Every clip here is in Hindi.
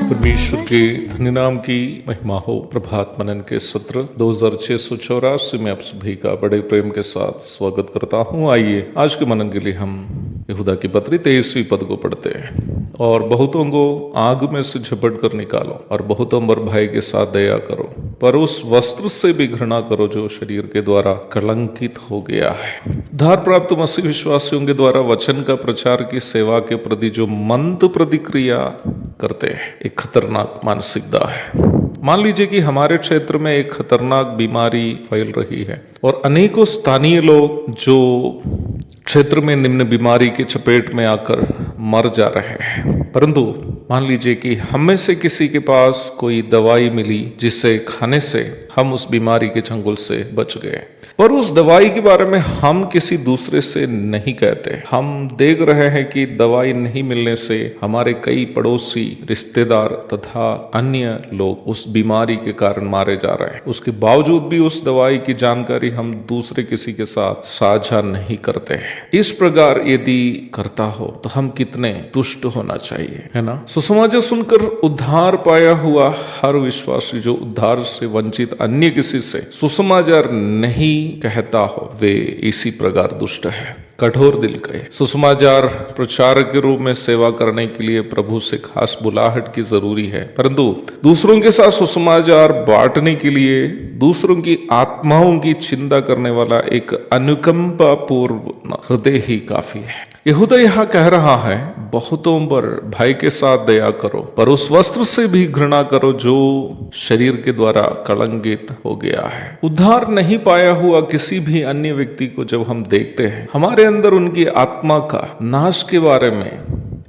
परमेश्वर के धन्य नाम की महिमा हो। प्रभात मनन के सत्र 2684 में आप सभी का बड़े प्रेम के साथ स्वागत करता हूँ। आइए आज के मनन के लिए हम यहूदा की पत्री 23वीं पद को पढ़ते हैं। और बहुतों को आग में से झपट कर निकालो और बहुतों पर भय के साथ दया करो, पर उस वस्त्र से भी घृणा करो जो शरीर के द्वारा कलंकित हो गया है। उद्धार प्राप्त मसीह विश्वासियों के द्वारा वचन का प्रचार की सेवा के प्रति जो मंद प्रतिक्रिया करते हैं, एक खतरनाक मानसिकता है। मान लीजिए कि हमारे क्षेत्र में एक खतरनाक बीमारी फैल रही है और अनेकों स्थानीय लोग जो क्षेत्र में निम्न बीमारी के चपेट में आकर मर जा रहे हैं, परंतु मान लीजिए कि हम में से किसी के पास कोई दवाई मिली जिसे खाने से हम उस बीमारी के चंगुल से बच गए, पर उस दवाई के बारे में हम किसी दूसरे से नहीं कहते। हम देख रहे हैं कि दवाई नहीं मिलने से हमारे कई पड़ोसी, रिश्तेदार तथा अन्य लोग उस बीमारी के कारण मारे जा रहे हैं। उसके बावजूद भी उस दवाई की जानकारी हम दूसरे किसी के साथ साझा नहीं करते हैं। इस प्रकार यदि करता हो तो हम कितने दुष्ट होना चाहिए, है ना। सुसमाचार सुनकर उद्धार पाया हुआ हर विश्वासी जो उद्धार से वंचित अन्य किसी से सुसमाचार नहीं कहता हो, वे इसी प्रकार दुष्ट है, कठोर दिल के। सुसमाचार प्रचारक के रूप में सेवा करने के लिए प्रभु से खास बुलाहट की जरूरी है, परंतु दूसरों के साथ सुसमाचार बांटने के लिए दूसरों की आत्माओं की चिंता करने वाला एक अनुकंपा पूर्ण हृदय ही काफी है। यहूदा यहाँ कह रहा है, बहुतों पर भय के साथ दया करो, पर उस वस्त्र से भी घृणा करो जो शरीर के द्वारा कलंकित हो गया है। उद्धार नहीं पाया हुआ किसी भी अन्य व्यक्ति को जब हम देखते हैं, हमारे अंदर उनकी आत्मा का नाश के बारे में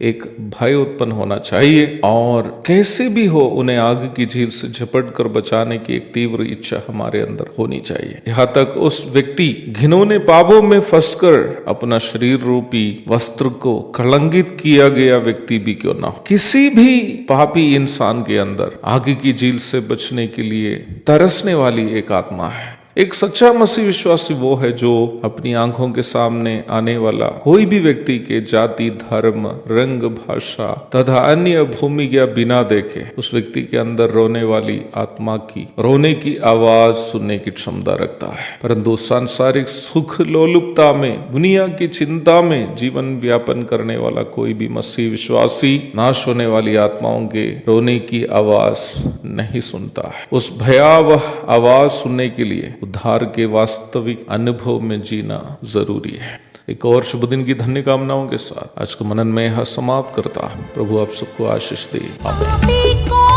एक भय उत्पन्न होना चाहिए और कैसे भी हो उन्हें आग की झील से झपट कर बचाने की एक तीव्र इच्छा हमारे अंदर होनी चाहिए। यहाँ तक उस व्यक्ति घिनौने पापों में फंसकर अपना शरीर रूपी वस्त्र को कलंकित किया गया व्यक्ति भी क्यों ना हो, किसी भी पापी इंसान के अंदर आग की झील से बचने के लिए तरसने वाली एक आत्मा है। एक सच्चा मसीह विश्वासी वो है जो अपनी आंखों के सामने आने वाला कोई भी व्यक्ति के जाति, धर्म, रंग, भाषा तथा अन्य भूमिका बिना देखे उस व्यक्ति के अंदर रोने वाली आत्मा की रोने की आवाज सुनने की क्षमता रखता है। परंतु सांसारिक सुख लोलुपता में, दुनिया की चिंता में जीवन व्यापन करने वाला कोई भी मसीह विश्वासी नाश होने वाली आत्माओं के रोने की आवाज नहीं सुनता है। उस भयावह आवाज सुनने के लिए उद्धार के वास्तविक अनुभव में जीना जरूरी है। एक और शुभ दिन की धन्य कामनाओं के साथ आज को मनन में यह समाप्त करता। प्रभु आप सबको आशीष दे। आमीन।